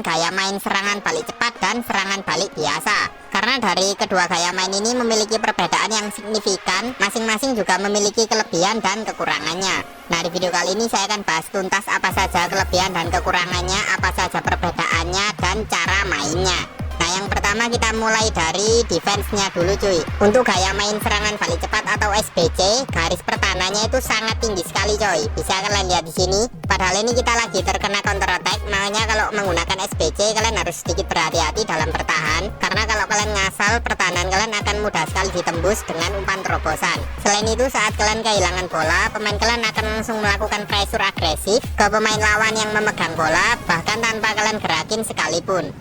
menggunakan gaya main serangan balik cepat dan serangan balik biasa. Karena dari kedua gaya main ini memiliki perbedaan yang signifikan, masing-masing juga memiliki kelebihan dan kekurangannya. Nah, di video kali ini saya akan bahas tuntas apa saja kelebihan dan kekurangannya, apa saja perbedaannya, dan cara mainnya. Nah, yang pertama kita mulai dari defense-nya dulu cuy. Untuk gaya main serangan balik cepat atau SBC, garis pertahanannya itu sangat tinggi sekali coy. Bisa kalian lihat di sini. Padahal ini kita lagi terkena counter attack, makanya kalau menggunakan SBC kalian harus sedikit berhati-hati dalam bertahan. Karena kalau kalian ngasal, pertahanan kalian akan mudah sekali ditembus dengan umpan terobosan. Selain itu, saat kalian kehilangan bola, pemain kalian akan langsung melakukan pressure agresif ke pemain lawan yang memegang bola, bahkan tanpa kalian gerakin sekalipun.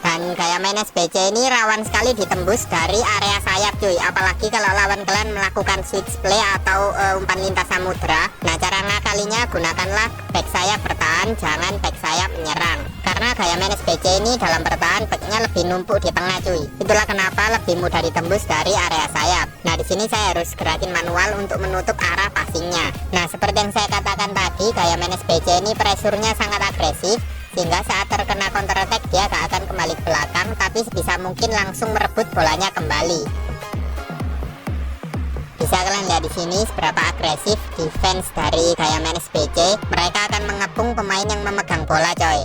Dan gaya main SBC ini rawan sekali ditembus dari area sayap cuy. Apalagi kalau lawan kalian melakukan switch play atau umpan lintas samudra. Nah, cara ngakalinya gunakanlah back sayap bertahan, jangan back sayap menyerang. Karena gaya main SBC ini dalam bertahan backnya lebih numpuk di tengah cuy. Itulah kenapa lebih mudah ditembus dari area sayap. Nah, di sini saya harus gerakin manual untuk menutup arah passingnya. Nah, seperti yang saya katakan tadi, gaya main SBC ini pressure-nya sangat agresif, sehingga saat terkena counter attack dia gak akan kembali ke belakang, tapi sebisa mungkin langsung merebut bolanya kembali. Bisa kalian lihat di sini seberapa agresif defense dari gaya main SBC. Mereka akan mengepung pemain yang memegang bola coy.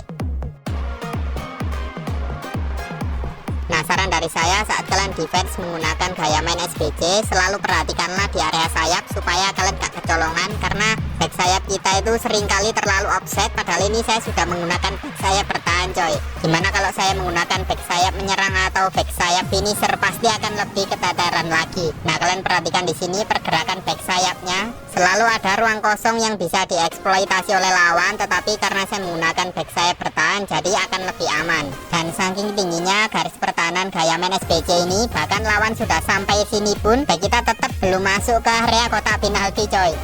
Nah, saran dari saya saat kalian defense menggunakan gaya main SBC, selalu perhatikanlah di area sayap supaya kalian gak kecolongan, karena back sayap kita itu seringkali terlalu offset. Padahal ini saya sudah menggunakan back sayap bertahan coy. Gimana kalau saya menggunakan back sayap menyerang atau back sayap finisher, pasti akan lebih keteteran lagi. Nah, kalian perhatikan di sini pergerakan back sayapnya. Selalu ada ruang kosong yang bisa dieksploitasi oleh lawan, tetapi karena saya menggunakan back sayap bertahan, jadi akan lebih aman. Dan saking tingginya garis pertahanan gaya main SBC ini, bahkan lawan sudah sampai sini pun back kita tetap belum masuk ke area kotak penalti coy.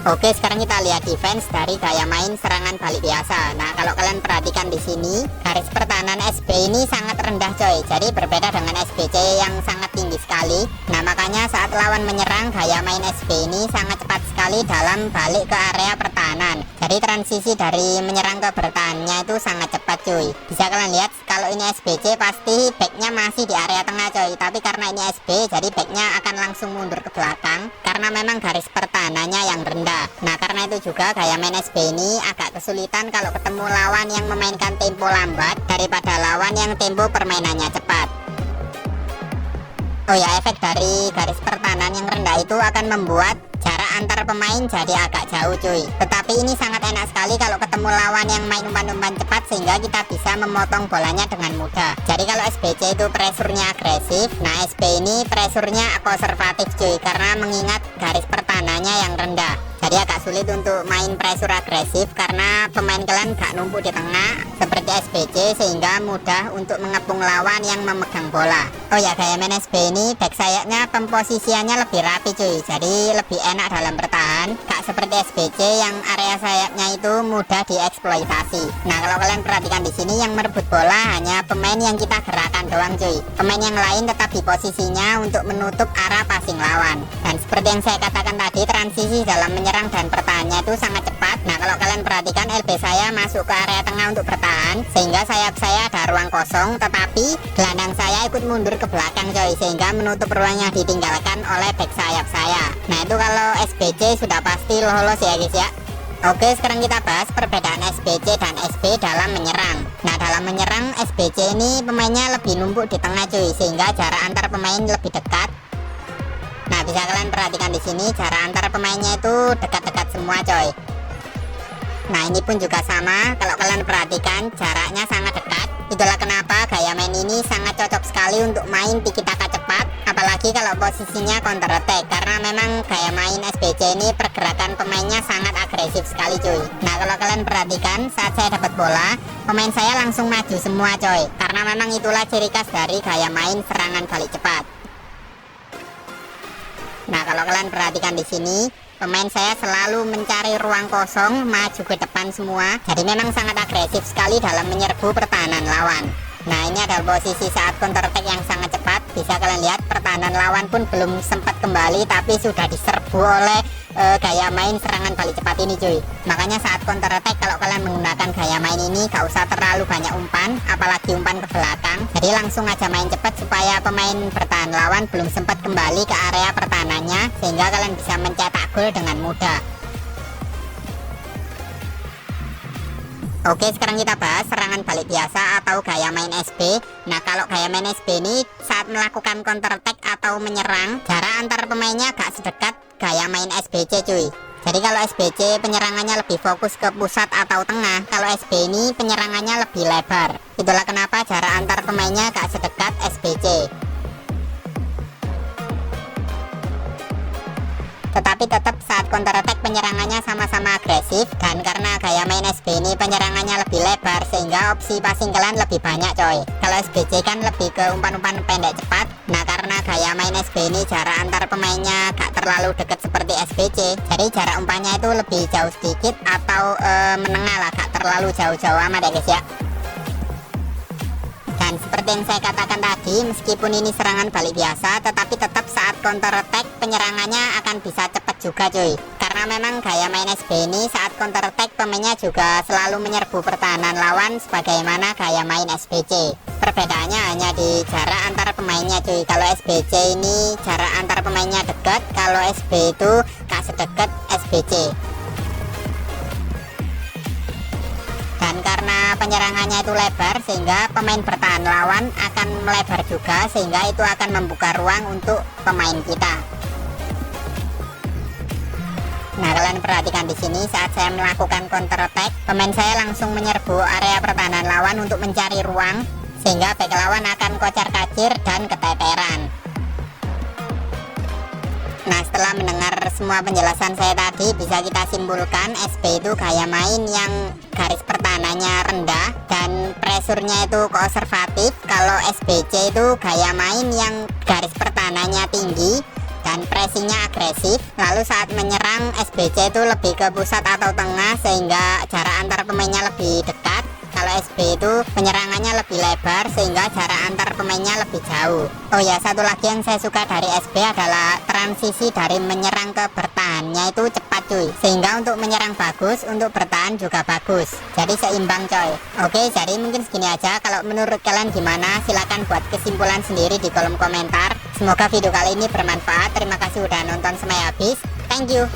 Oke, sekarang kita lihat defense dari gaya main serangan balik biasa. Nah, kalau kalian perhatikan di sini, garis pertahanan SB ini sangat rendah coy. Jadi berbeda dengan SBC yang sangat tinggi sekali. Nah, makanya saat lawan menyerang, gaya main SB ini sangat cepat sekali dalam balik ke area pertahanan. Jadi transisi dari menyerang ke bertahannya itu sangat cepat cuy. Bisa kalian lihat kalau ini SBC pasti backnya masih di area tengah coy. Tapi karena ini SB, jadi backnya akan langsung mundur ke belakang karena memang garis pertahanannya yang rendah. Nah, karena itu juga gaya main SB ini agak kesulitan kalau ketemu lawan yang memainkan tempo lambat daripada lawan yang tempo permainannya cepat. Oh ya, efek dari garis pertahanan yang rendah itu akan membuat jarak antar pemain jadi agak jauh cuy. Tetapi ini sangat enak sekali kalau ketemu lawan yang main umpan-umpan cepat, sehingga kita bisa memotong bolanya dengan mudah. Jadi kalau SBC itu pressure-nya agresif, nah SB ini pressure-nya konservatif cuy, karena mengingat garis pertahanannya yang rendah. Jadi agak sulit untuk main pressure agresif karena pemain kalian gak numpuk di tengah seperti SBC, sehingga mudah untuk mengepung lawan yang memegang bola. Oh ya, gaya main SB ini back sayapnya pemposisiannya lebih rapi cuy, jadi lebih enak dalam bertahan, gak seperti SBC yang area sayapnya itu mudah dieksploitasi. Nah, kalau kalian perhatikan di sini yang merebut bola hanya pemain yang kita gerakan doang cuy. Pemain yang lain tetap di posisinya untuk menutup arah passing lawan. Dan seperti yang saya katakan tadi, transisi dalam menyerang dan bertahannya itu sangat cepat. Nah, kalau kalian perhatikan LB saya masuk ke area tengah untuk bertahan, sehingga sayap saya ada ruang kosong, tetapi gelandang saya ikut mundur ke belakang coy, sehingga menutup ruang yang ditinggalkan oleh back sayap saya. Nah, itu kalau SBC sudah pasti lolos ya guys ya. Oke, sekarang kita bahas perbedaan SBC dan SB dalam menyerang. Nah, dalam menyerang SBC ini pemainnya lebih numpuk di tengah cuy, sehingga jarak antar pemain lebih dekat. Nah, bisa kalian perhatikan di sini jarak antar pemainnya itu dekat-dekat semua coy. Nah, ini pun juga sama, kalau kalian perhatikan jaraknya sangat dekat. Itulah kenapa gaya main ini sangat cocok sekali untuk main tiki taka cepat, apalagi kalau posisinya counter attack, karena memang gaya main SBC ini pergerakan pemainnya sangat agresif sekali cuy. Nah, kalau kalian perhatikan saat saya dapat bola, pemain saya langsung maju semua coy, karena memang itulah ciri khas dari gaya main serangan balik cepat. Nah, kalau kalian perhatikan di sini, pemain saya selalu mencari ruang kosong, maju ke depan semua. Jadi memang sangat agresif sekali dalam menyerbu pertahanan lawan. Nah, ini adalah posisi saat counter attack yang sangat cepat. Bisa kalian lihat pertahanan lawan pun belum sempat kembali, tapi sudah diserbu oleh gaya main serangan balik cepat ini cuy. Makanya saat counter attack, kalau kalian menggunakan gaya main ini gak usah terlalu banyak umpan, apalagi umpan ke belakang. Jadi langsung aja main cepat supaya pemain bertahan lawan belum sempat kembali ke area pertahanannya, sehingga kalian bisa mencetak gol dengan mudah. Oke, sekarang kita bahas serangan balik biasa atau gaya main SB. Nah, kalau gaya main SB ini saat melakukan counter attack atau menyerang, jarak antar pemainnya gak sedekat gaya main SBC cuy. Jadi kalau SBC penyerangannya lebih fokus ke pusat atau tengah, kalau SB ini penyerangannya lebih lebar. Itulah kenapa jarak antar pemainnya gak sedekat SBC. Tetapi tetap saat counter attack penyerangannya sama-sama agresif, dan karena gaya main SB ini penyerangannya lebih lebar sehingga opsi passing kalian lebih banyak coy. Kalau SBC kan lebih ke umpan-umpan pendek cepat. Nah, karena gaya main SB ini jarak antar pemainnya gak terlalu dekat seperti SBC, jadi jarak umpannya itu lebih jauh sedikit atau menengah lah, gak terlalu jauh-jauh amat ya guys ya. Dan seperti yang saya katakan tadi, meskipun ini serangan balik biasa, tetapi tetap saat counter attack penyerangannya akan bisa cepat juga cuy. Karena memang gaya main SB ini saat counter attack pemainnya juga selalu menyerbu pertahanan lawan sebagaimana gaya main SBC. Perbedaannya hanya di jarak antar pemainnya cuy. Kalau SBC ini jarak antar pemainnya dekat, kalau SB itu gak sedekat SBC. Dan karena penyerangannya itu lebar, sehingga pemain bertahan lawan akan melebar juga, sehingga itu akan membuka ruang untuk pemain kita. Nah, kalian perhatikan di sini saat saya melakukan counter attack, pemain saya langsung menyerbu area pertahanan lawan untuk mencari ruang, sehingga bek lawan akan kocar-kacir dan keteteran. Nah, setelah mendengar semua penjelasan saya tadi, bisa kita simpulkan SB itu gaya main yang garis pertahanannya rendah dan presurnya itu konservatif. Kalau SBC itu gaya main yang garis pertahanannya tinggi dan pressingnya agresif. Lalu saat menyerang, SBC itu lebih ke pusat atau tengah sehingga jarak antar pemainnya lebih dekat. Kalau SB itu penyerangannya lebih lebar sehingga jarak antar pemainnya lebih jauh. Oh ya, satu lagi yang saya suka dari SB adalah transisi dari menyerang ke bertahannya itu cepat cuy. Sehingga untuk menyerang bagus, untuk bertahan juga bagus. Jadi seimbang coy. Oke, jadi mungkin segini aja. Kalau menurut kalian gimana? Silahkan buat kesimpulan sendiri di kolom komentar. Semoga video kali ini bermanfaat. Terima kasih udah nonton sampai habis. Thank you.